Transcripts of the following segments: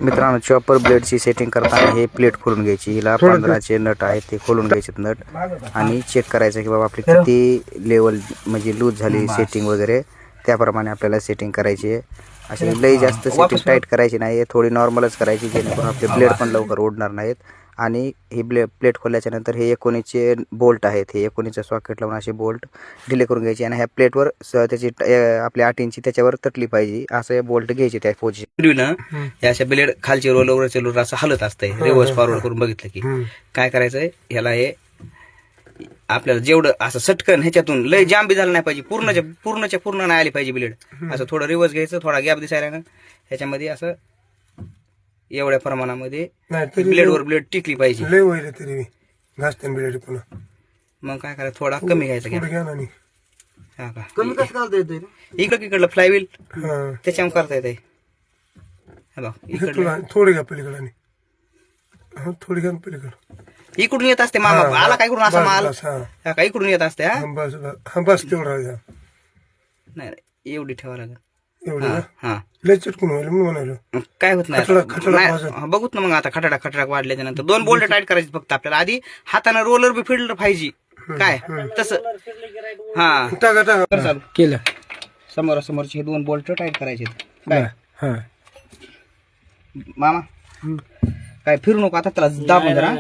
मित्रांनो, chopper ब्लेडची setting करताना हे प्लेट खोलून घ्यायची. हिला 15चे नट आहेत ते खोलून घ्यायचे नट आणि चेक करायचं की बाबा आपली किती लेवल म्हणजे लूज झाली सेटिंग वगैरे, त्याप्रमाणे आपल्याला सेटिंग करायची आहे. अशी लई जास्त सेटिंग टाईट करायची नाही, थोडी नॉर्मलच करायची जेणेकरून आपले ब्लेड पण लवकर ओढणार नाहीत. आणि ही प्लेट खोलल्याच्या नंतर हे 19चे बोल्ट आहेत, हे 19चं सॉकेट लावून असे बोल्ट ढिले करून घ्यायचे आणि ह्या प्लेटवर त्याची आपली 8 इंची त्याच्यावर तटली पाहिजे असं हे बोल्ट घ्यायचे त्या पोझिशन. या अशा ब्लेड खालचे रोलवरचे रोलर असं हलत असतंय रिव्हर्स फॉरवर्ड करून बघितलं की काय करायचंय. ह्याला हे आपल्याला जेवढं असं सटकन ह्याच्यातून लय जाम बी झालं नाही पाहिजे, पूर्ण नाही आली पाहिजे ब्लेड. असं थोडं रिव्हर्स घ्यायचं, थोडा गॅप दिसायला ना ह्याच्यामध्ये असं एवढ्या प्रमाणामध्ये ब्लेडवर ब्लेड टिकली पाहिजे. मग काय करायचं, थोडा कमी घ्यायचा गॅप. हा का कमी कसं घालता येते इकडलं फ्लायव्हील त्याच्यावर करता येते. थोडी घ्या पलीकडे, थोडी घ्या पलीकडे. इकडून येत असते मामा, आला काय करून असा माल का इकडून येत असते. बस तेवढा द्या. नाही एवढी ठेवा लागेल. हा लय चटकून व्हायला म्हणून म्हणालो. काय होत नाही, बघूत ना मग. आता खटाखट वाढल्याच्या नंतर 2 बोल्ट टाईट करायचे फक्त आपल्याला. आधी हाताने रोलर बी फिरलं पाहिजे काय तसं. हा चालू केलं. समोरासमोरचे हे 2 बोल्ट टाईट करायचे काय मामा. काय फिरू नको आता, त्याला दाबून जरा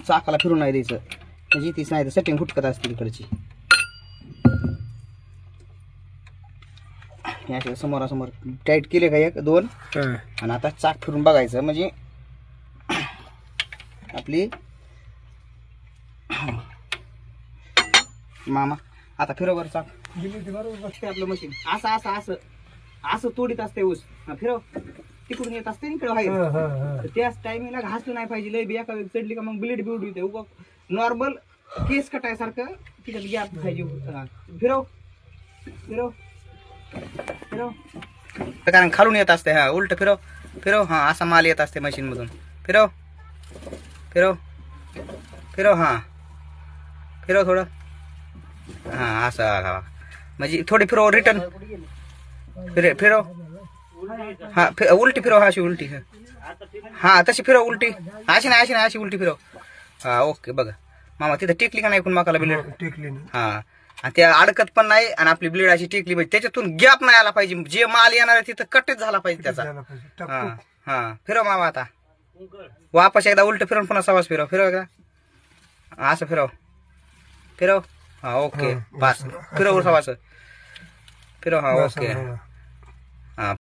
चाकाला फिरून नाही द्यायचं म्हणजे तीच नाही तर सेटिंग फुटकत असते तिकडची. समोरासमोर टाईट केले का 1 2 आणि आता चाक फिरून बघायचं म्हणजे आपली मामा. आता फिरव चाक आपलं मशीन असं असं असं असं तोडीत असते ऊस. फिरव तिकडून येत असते इकडे बाहेर. त्याच टायमिंगला घासलं नाही पाहिजे. लय बिया का चढली का मग ब्लेड बिवड येते. नॉर्मल केस कटायसारखं तिच्यात गॅप पाहिजे. फिरव फिरव फिरव, कारण खालून येत असते. हा उलट फिरव फिरव. हा असा माल येत असते मशीन मधून. फिरव फिरव फिरव. हा फिरव थोडं. हा असं म्हणजे थोडी फिरव रिटर्न फिरव. हा उलटी फिरव. हा अशी उलटी. हा तशी फिरव उलटी. अशी नाही अशी उलटी फिरव. हा ओके. बघा मामा तिथं टेकली का नाही कोण माकाला ब्लेड टेकली. हा आणि त्या अडकत पण नाही आणि आपली ब्लेड अशी टेकली पाहिजे. त्याच्यातून गॅप नाही आला पाहिजे. जे माल येणार आहे तिथं कटच झाला पाहिजे त्याचा. हा फिरव मामा. आता वापस एकदा उलट फिरवून पुन्हा सवास फिरव. फिरव का असं फिरव फिरव. हा ओके. पास फिरव सवास फिरव. हा ओके.